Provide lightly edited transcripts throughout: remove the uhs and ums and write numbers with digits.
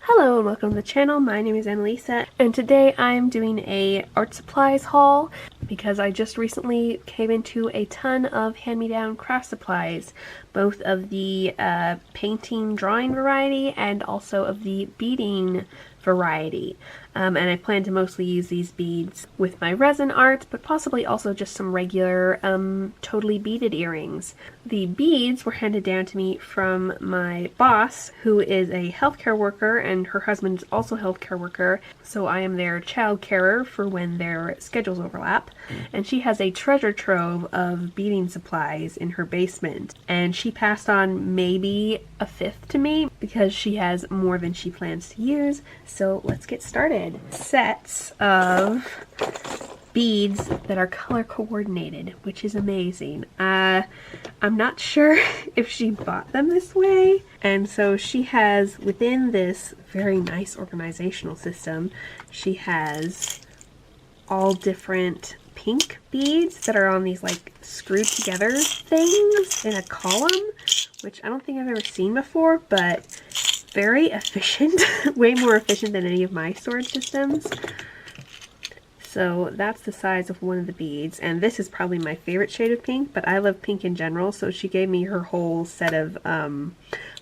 Hello and welcome to the channel. My name is Annalisa and today I'm doing a art supplies haul because I just recently came into a ton of hand-me-down craft supplies, both of the painting drawing variety and also of the beading variety. And I plan to mostly use these beads with my resin art, but possibly also just some regular totally beaded earrings. The beads were handed down to me from my boss, who is a healthcare worker, and her husband is also a healthcare worker, so I am their child carer for when their schedules overlap. And she has a treasure trove of beading supplies in her basement, and she passed on maybe a fifth to me because she has more than she plans to use. So let's get started. Sets of beads that are color coordinated, which is amazing. I'm not sure if she bought them this way, and so she has, within this very nice organizational system, she has all different pink beads that are on these like screwed together things in a column, which I don't think I've ever seen before, but very efficient. Way more efficient than any of my storage systems. So that's the size of one of the beads, and this is probably my favorite shade of pink, but I love pink in general, so she gave me her whole set of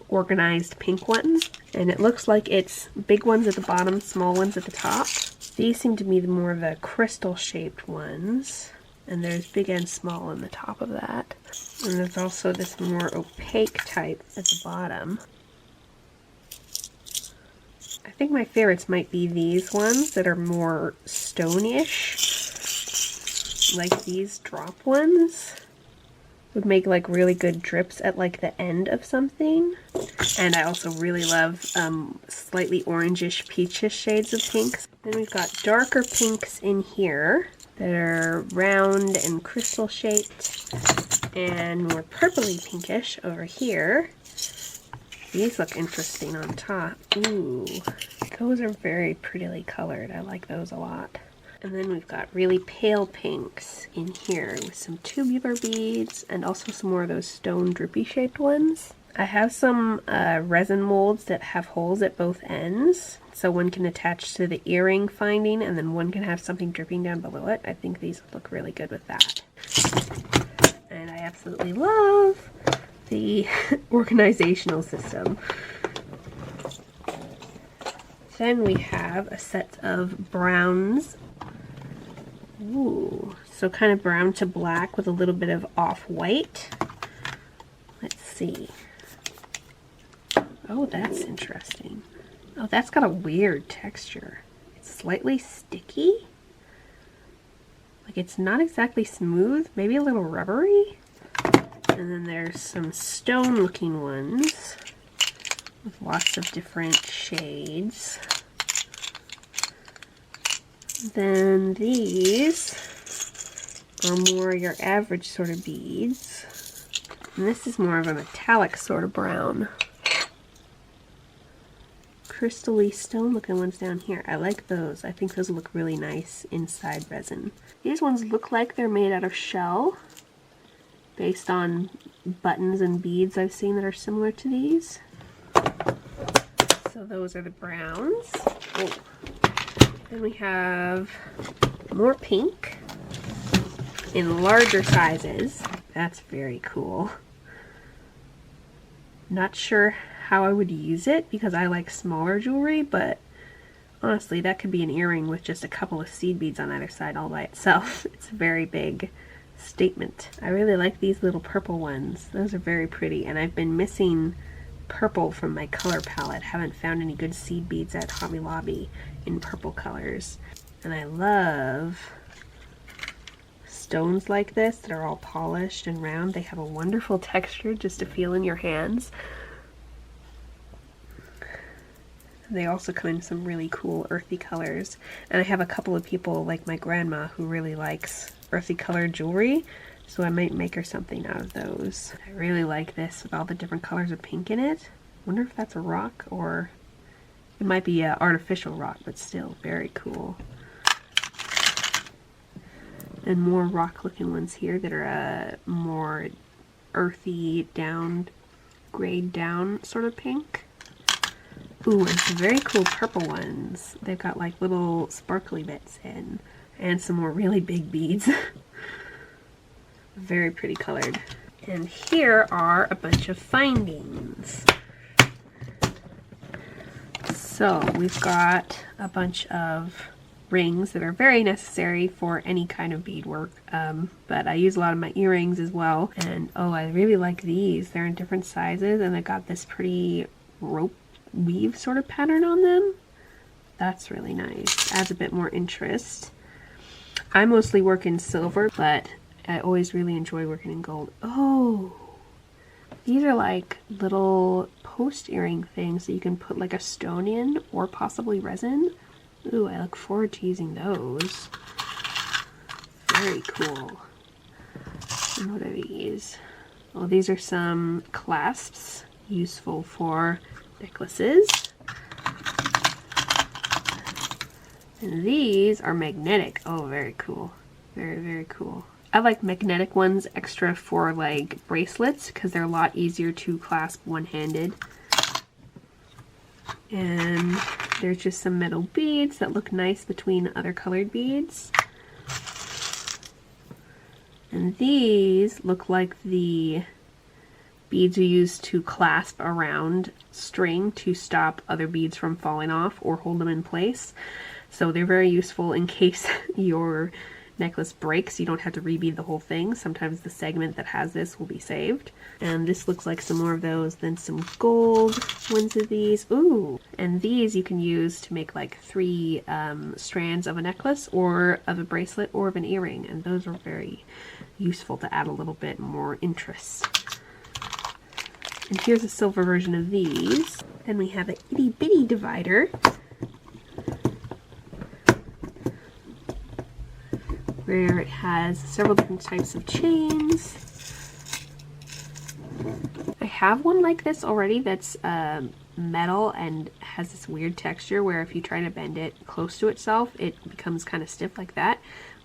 organized pink ones, and it looks like it's big ones at the bottom, small ones at the top. These seem to be the more of the crystal shaped ones, and there's big and small on the top of that. And there's also this more opaque type at the bottom. I think my favorites might be these ones that are more stone-ish, like these drop ones. Would make like really good drips at like the end of something. And I also really love slightly orangish, peachish shades of pinks. Then we've got darker pinks in here that are round and crystal shaped, and more purpley pinkish over here. These look interesting on top. Ooh, those are very prettily colored. I like those a lot. And then we've got really pale pinks in here with some tubular beads and also some more of those stone drippy shaped ones. I have some resin molds that have holes at both ends, so one can attach to the earring finding and then one can have something dripping down below it. I think these would look really good with that. And I absolutely love the organizational system. Then we have a set of browns. Ooh, so kind of brown to black with a little bit of off-white. Let's see. Oh, that's interesting. Oh, that's got a weird texture. It's slightly sticky. Like it's not exactly smooth, maybe a little rubbery. And then there's some stone-looking ones with lots of different shades. Then these are more your average sort of beads. And this is more of a metallic sort of brown. Crystal-y stone-looking ones down here. I like those. I think those look really nice inside resin. These ones look like they're made out of shell, based on buttons and beads I've seen that are similar to these. So those are the browns. Oh. Then we have more pink in larger sizes. That's very cool. Not sure how I would use it because I like smaller jewelry, but honestly that could be an earring with just a couple of seed beads on either side all by itself. It's a very big statement. I really like these little purple ones. Those are very pretty, and I've been missing purple from my color palette. Haven't found any good seed beads at Hobby Lobby in purple colors. And I love stones like this that are all polished and round. They have a wonderful texture just to feel in your hands. They also come in some really cool earthy colors. And I have a couple of people like my grandma who really likes earthy colored jewelry, so I might make her something out of those. I really like this with all the different colors of pink in it. Wonder if that's a rock or it might be an artificial rock, but still very cool. And more rock looking ones here that are more earthy down, grayed down sort of pink. Ooh, and some very cool purple ones. They've got like little sparkly bits in, and some more really big beads. Very pretty colored. And here are a bunch of findings. So we've got a bunch of rings that are very necessary for any kind of beadwork, but I use a lot of my earrings as well. And oh, I really like these. They're in different sizes and they got this pretty rope weave sort of pattern on them. That's really nice. Adds a bit more interest. I mostly work in silver, but I always really enjoy working in gold. Oh, these are like little post earring things that you can put like a stone in or possibly resin. Ooh, I look forward to using those. Very cool. And what are these? Oh, these are some clasps, useful for necklaces. And these are magnetic. Oh, very cool. Very, very cool. I like magnetic ones extra for like bracelets because they're a lot easier to clasp one-handed. And there's just some metal beads that look nice between other colored beads. And these look like the beads you use to clasp around string to stop other beads from falling off or hold them in place. So they're very useful in case your necklace breaks. You don't have to rebead the whole thing. Sometimes the segment that has this will be saved. And this looks like some more of those, then some gold ones of these. Ooh, and these you can use to make like 3 strands of a necklace or of a bracelet or of an earring, and those are very useful to add a little bit more interest. And here's a silver version of these. Then we have an itty bitty divider where it has several different types of chains. I have one like this already that's metal and has this weird texture where if you try to bend it close to itself, it becomes kind of stiff like that,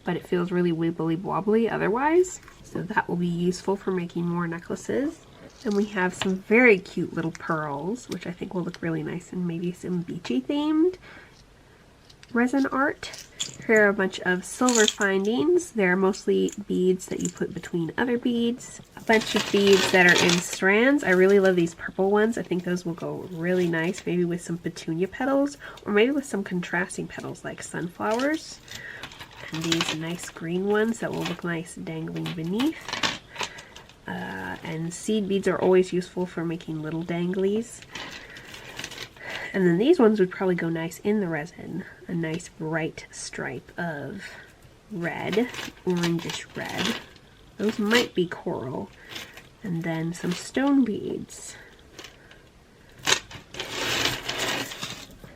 but it feels really wibbly wobbly otherwise. So that will be useful for making more necklaces. And we have some very cute little pearls, which I think will look really nice and maybe some beachy themed resin art. Here are a bunch of silver findings. They're mostly beads that you put between other beads. A bunch of beads that are in strands. I really love these purple ones. I think those will go really nice, maybe with some petunia petals, or maybe with some contrasting petals like sunflowers. And these nice green ones that will look nice dangling beneath. And seed beads are always useful for making little danglies. And then these ones would probably go nice in the resin. A nice bright stripe of red, orangish red. Those might be coral. And then some stone beads.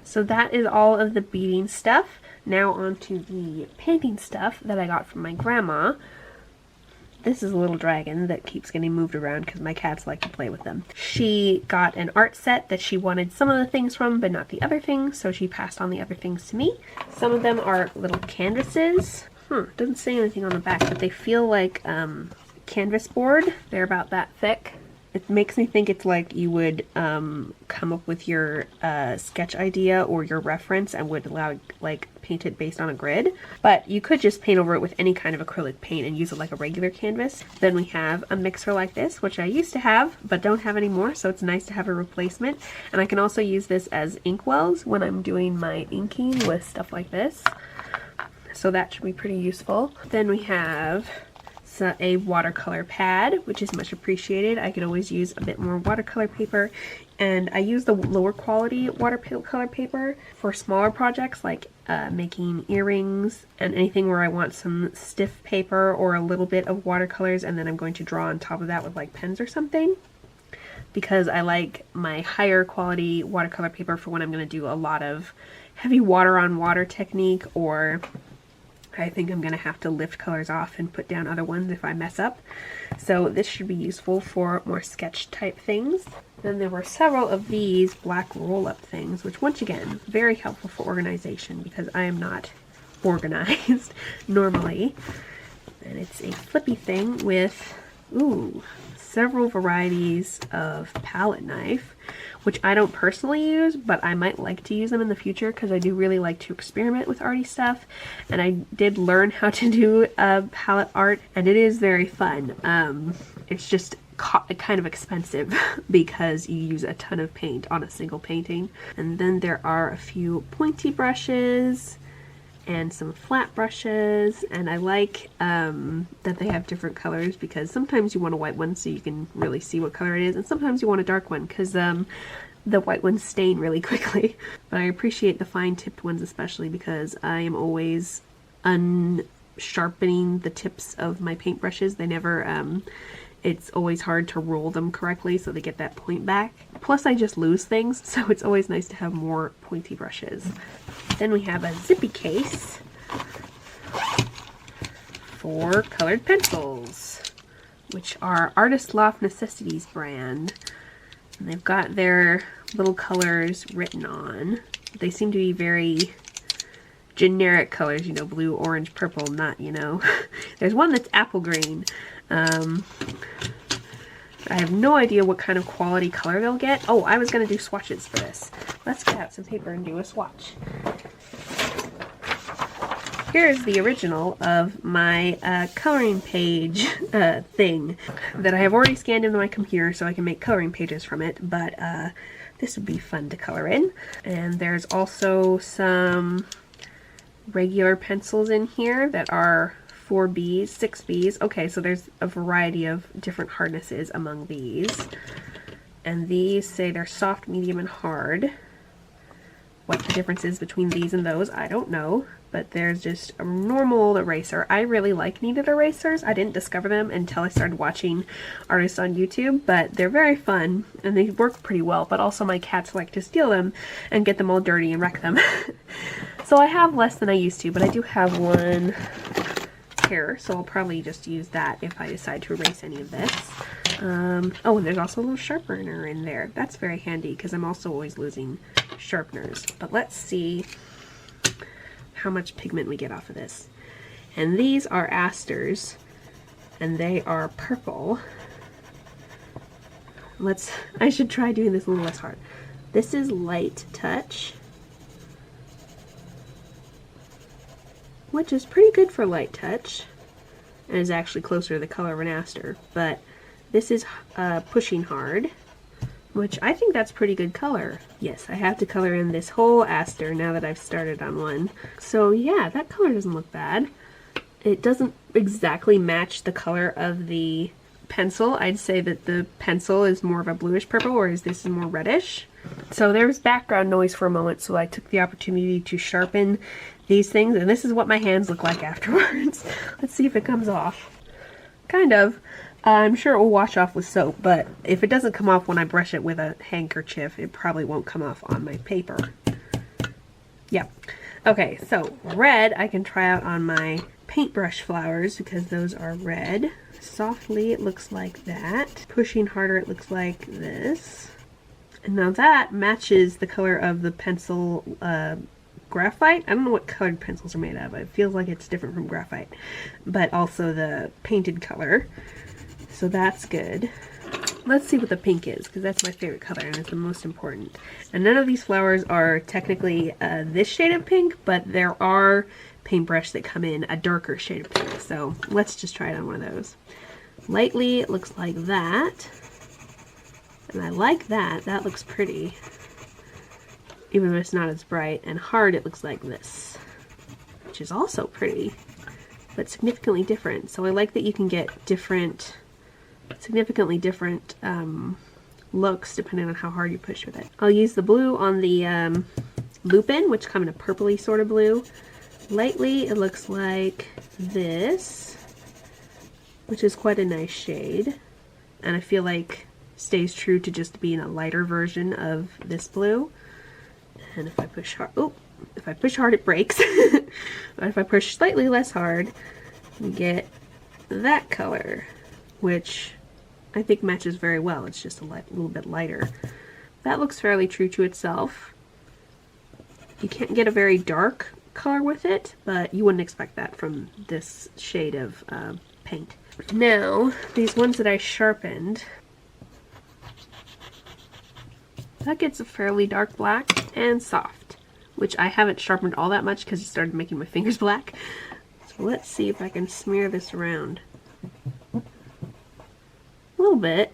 So that is all of the beading stuff. Now on to the painting stuff that I got from my grandma. This is a little dragon that keeps getting moved around because my cats like to play with them. She got an art set that she wanted some of the things from, but not the other things, so she passed on the other things to me. Some of them are little canvases. Doesn't say anything on the back, but they feel like canvas board. They're about that thick. It makes me think it's like you would come up with your sketch idea or your reference and would like paint it based on a grid. But you could just paint over it with any kind of acrylic paint and use it like a regular canvas. Then we have a mixer like this, which I used to have but don't have anymore, so it's nice to have a replacement. And I can also use this as inkwells when I'm doing my inking with stuff like this. So that should be pretty useful. Then we have a watercolor pad, which is much appreciated. I could always use a bit more watercolor paper, and I use the lower quality watercolor paper for smaller projects like making earrings and anything where I want some stiff paper or a little bit of watercolors, and then I'm going to draw on top of that with like pens or something, because I like my higher quality watercolor paper for when I'm going to do a lot of heavy water on water technique, or I think I'm going to have to lift colors off and put down other ones if I mess up. So this should be useful for more sketch type things. Then there were several of these black roll-up things, which once again, very helpful for organization because I am not organized normally. And it's a flippy thing with, ooh, several varieties of palette knife, which I don't personally use, but I might like to use them in the future because I do really like to experiment with arty stuff. And I did learn how to do palette art, and it is very fun. It's just kind of expensive because you use a ton of paint on a single painting. And then there are a few pointy brushes and some flat brushes, and I like that they have different colors because sometimes you want a white one so you can really see what color it is, and sometimes you want a dark one because the white ones stain really quickly. But I appreciate the fine tipped ones especially because I am always unsharpening the tips of my paintbrushes. They never it's always hard to roll them correctly so they get that point back. Plus I just lose things, so it's always nice to have more pointy brushes. Then we have a zippy case for colored pencils, which are Artist Loft Necessities brand. And they've got their little colors written on. They seem to be very generic colors, you know, blue, orange, purple, not, you know. There's one that's apple green. I have no idea what kind of quality color they'll get. Oh, I was going to do swatches for this. Let's get out some paper and do a swatch. Here's the original of my coloring page thing that I have already scanned into my computer so I can make coloring pages from it, but this would be fun to color in. And there's also some regular pencils in here that are 4Bs, 6Bs. Okay, so there's a variety of different hardnesses among these. And these say they're soft, medium, and hard. What the difference is between these and those, I don't know. But there's just a normal eraser. I really like kneaded erasers. I didn't discover them until I started watching artists on YouTube, but they're very fun and they work pretty well. But also my cats like to steal them and get them all dirty and wreck them. So I have less than I used to, but I do have one here, so I'll probably just use that if I decide to erase any of this. Oh, and there's also a little sharpener in there. That's very handy because I'm also always losing sharpeners. But let's see how much pigment we get off of this. And these are asters, and they are purple. I should try doing this a little less hard. This is light touch, which is pretty good for light touch, and is actually closer to the color of an aster. But this is pushing hard, which I think that's pretty good color. Yes, I have to color in this whole aster now that I've started on one. So yeah, that color doesn't look bad. It doesn't exactly match the color of the pencil. I'd say that the pencil is more of a bluish purple, whereas this is more reddish. So there was background noise for a moment, so I took the opportunity to sharpen these things, and this is what my hands look like afterwards. Let's see if it comes off. Kind of. I'm sure it will wash off with soap, but if it doesn't come off when I brush it with a handkerchief, it probably won't come off on my paper. Yep. Okay, so red I can try out on my paintbrush flowers because those are red. Softly it looks like that. Pushing harder it looks like this. And now that matches the color of the pencil graphite. I don't know what colored pencils are made of. It feels like it's different from graphite. But also the painted color. So that's good. Let's see what the pink is, because that's my favorite color and it's the most important. And none of these flowers are technically this shade of pink, but there are paintbrush that come in a darker shade of pink. So let's just try it on one of those. Lightly, it looks like that. And I like that. That looks pretty. Even though it's not as bright. And hard, it looks like this, which is also pretty, but significantly different. So I like that you can get different, significantly different looks depending on how hard you push with it. I'll use the blue on the Lupin, which come in a purpley sort of blue. Lightly, it looks like this, which is quite a nice shade. And I feel like stays true to just being a lighter version of this blue. And if I push hard, oh, if I push hard it breaks. But if I push slightly less hard, you get that color, which I think matches very well. It's just a little bit lighter. That looks fairly true to itself. You can't get a very dark color with it, but you wouldn't expect that from this shade of paint. Now, these ones that I sharpened, that gets a fairly dark black and soft, which I haven't sharpened all that much because it started making my fingers black. So let's see if I can smear this around. A little bit.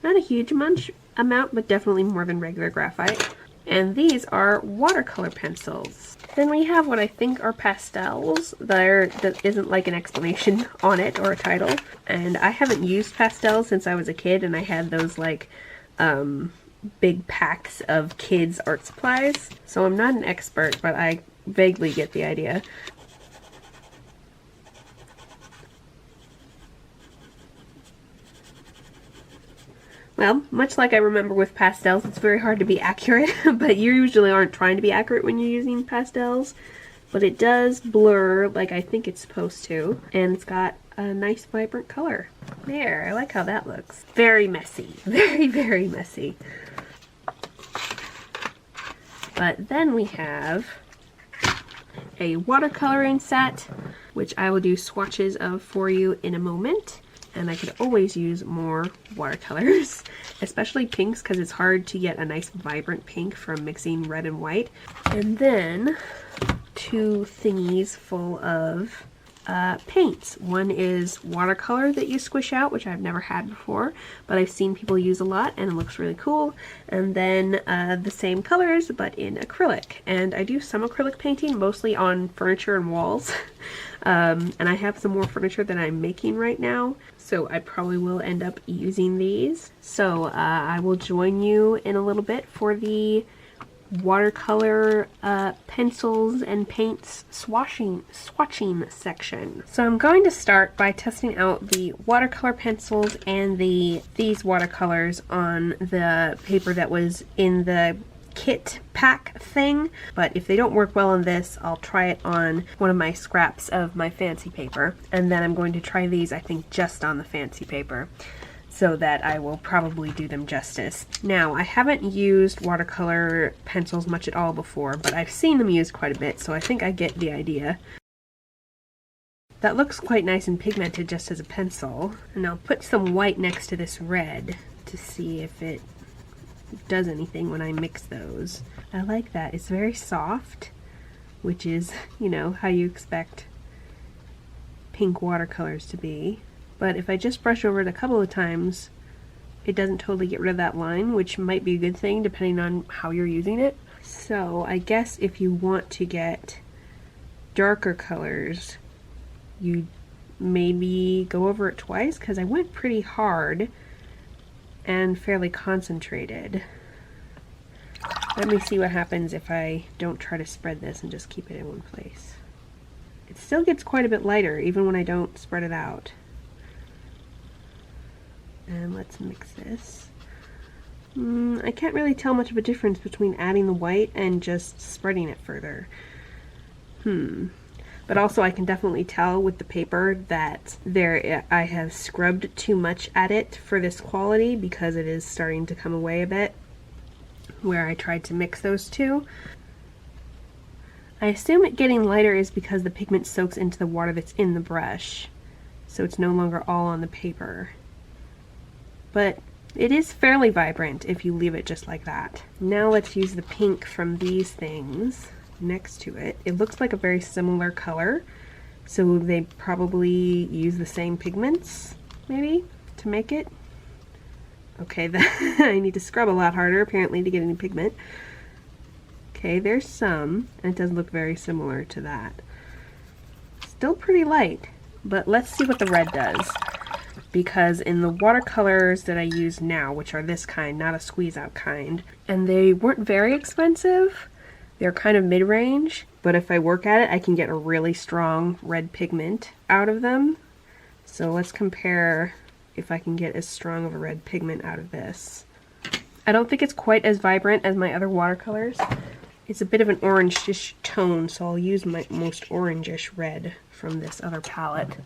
Not a huge amount, but definitely more than regular graphite. And these are watercolor pencils. Then we have what I think are pastels. That isn't like an explanation on it or a title. And I haven't used pastels since I was a kid, and I had those like big packs of kids' art supplies. So I'm not an expert, but I vaguely get the idea. Well, much like I remember with pastels, it's very hard to be accurate, but you usually aren't trying to be accurate when you're using pastels. But it does blur like I think it's supposed to, and it's got a nice vibrant color. There, I like how that looks. Very messy. Very, very messy. But then we have a watercoloring set, which I will do swatches of for you in a moment. And I could always use more watercolors, especially pinks, because it's hard to get a nice vibrant pink from mixing red and white. And then 2 thingies full of paints. One is watercolor that you squish out, which I've never had before, but I've seen people use a lot and it looks really cool. And then the same colors but in acrylic. And I do some acrylic painting, mostly on furniture and walls. And I have some more furniture that I'm making right now, so I probably will end up using these. So I will join you in a little bit for the watercolor pencils and paints swatching section. So I'm going to start by testing out the watercolor pencils and these watercolors on the paper that was in the kit pack thing, but if they don't work well on this, I'll try it on one of my scraps of my fancy paper, and then I'm going to try these, I think, just on the fancy paper, so that I will probably do them justice. Now, I haven't used watercolor pencils much at all before, but I've seen them used quite a bit, so I think I get the idea. That looks quite nice and pigmented just as a pencil, and I'll put some white next to this red to see if it does anything when I mix those. I like that. It's very soft, which is, you know, how you expect pink watercolors to be. But if I just brush over it a couple of times, it doesn't totally get rid of that line, which might be a good thing depending on how you're using it. So I guess if you want to get darker colors, you maybe go over it twice, because I went pretty hard and fairly concentrated. Let me see what happens if I don't try to spread this and just keep it in one place. It still gets quite a bit lighter even when I don't spread it out. And let's mix this. I can't really tell much of a difference between adding the white and just spreading it further. But also I can definitely tell with the paper that I have scrubbed too much at it for this quality, because it is starting to come away a bit where I tried to mix those two. I assume it getting lighter is because the pigment soaks into the water that's in the brush, so it's no longer all on the paper. But it is fairly vibrant if you leave it just like that. Now let's use the pink from these things next to it. It looks like a very similar color, so they probably use the same pigments maybe to make it. Okay, I need to scrub a lot harder apparently to get any pigment. Okay, there's some, and it does look very similar to that. Still pretty light, but let's see what the red does, because in the watercolors that I use now, which are this kind, not a squeeze out kind, and they weren't very expensive, they're kind of mid-range, but if I work at it, I can get a really strong red pigment out of them. So let's compare if I can get as strong of a red pigment out of this. I don't think it's quite as vibrant as my other watercolors. It's a bit of an orangish tone, so I'll use my most orangish red from this other palette.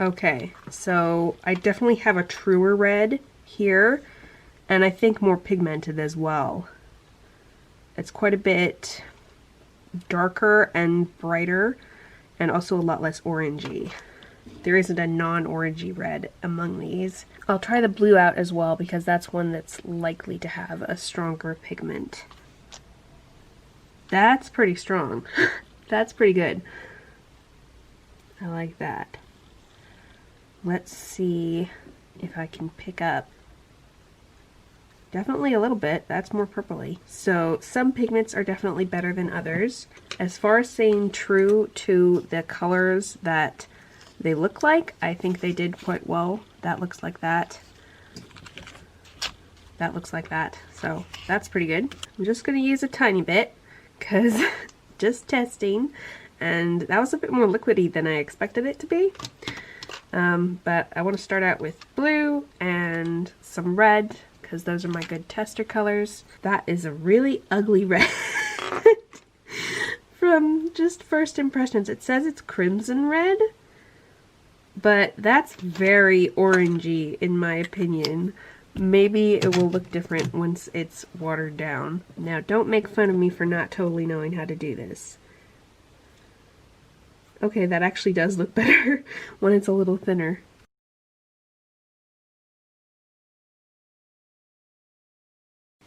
Okay, so I definitely have a truer red here, and I think more pigmented as well. It's quite a bit darker and brighter, and also a lot less orangey. There isn't a non-orangey red among these. I'll try the blue out as well because that's one that's likely to have a stronger pigment. That's pretty strong. That's pretty good. I like that. Let's see if I can pick up. Definitely a little bit. That's more purpley. So some pigments are definitely better than others. As far as staying true to the colors that they look like, I think they did quite well. That looks like that. That looks like that. So that's pretty good. I'm just going to use a tiny bit because just testing. And that was a bit more liquidy than I expected it to be. But I want to start out with blue and some red, because those are my good tester colors. That is a really ugly red. From just first impressions. It says it's crimson red, but that's very orangey in my opinion. Maybe it will look different once it's watered down. Now don't make fun of me for not totally knowing how to do this. Okay, that actually does look better when it's a little thinner.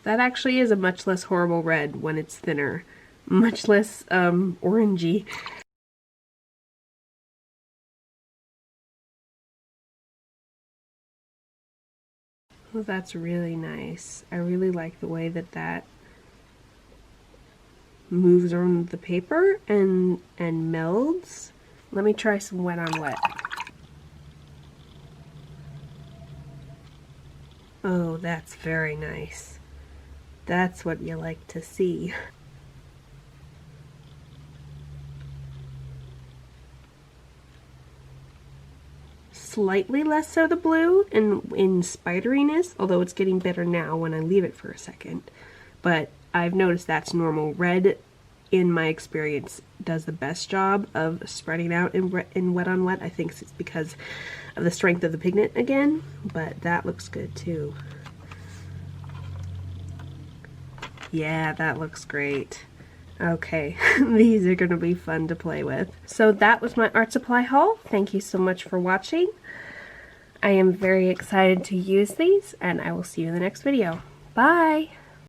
That actually is a much less horrible red when it's thinner. Much less, orangey. Well, that's really nice. I really like the way that that moves around the paper and melds. Let me try some wet on wet. Oh, that's very nice. That's what you like to see. Slightly less so the blue in spideriness, although it's getting better now when I leave it for a second. But I've noticed that's normal. Red, in my experience, does the best job of spreading out in wet on wet. I think it's because of the strength of the pigment again, but that looks good too. Yeah, that looks great. Okay, these are going to be fun to play with. So that was my art supply haul. Thank you so much for watching. I am very excited to use these, and I will see you in the next video. Bye!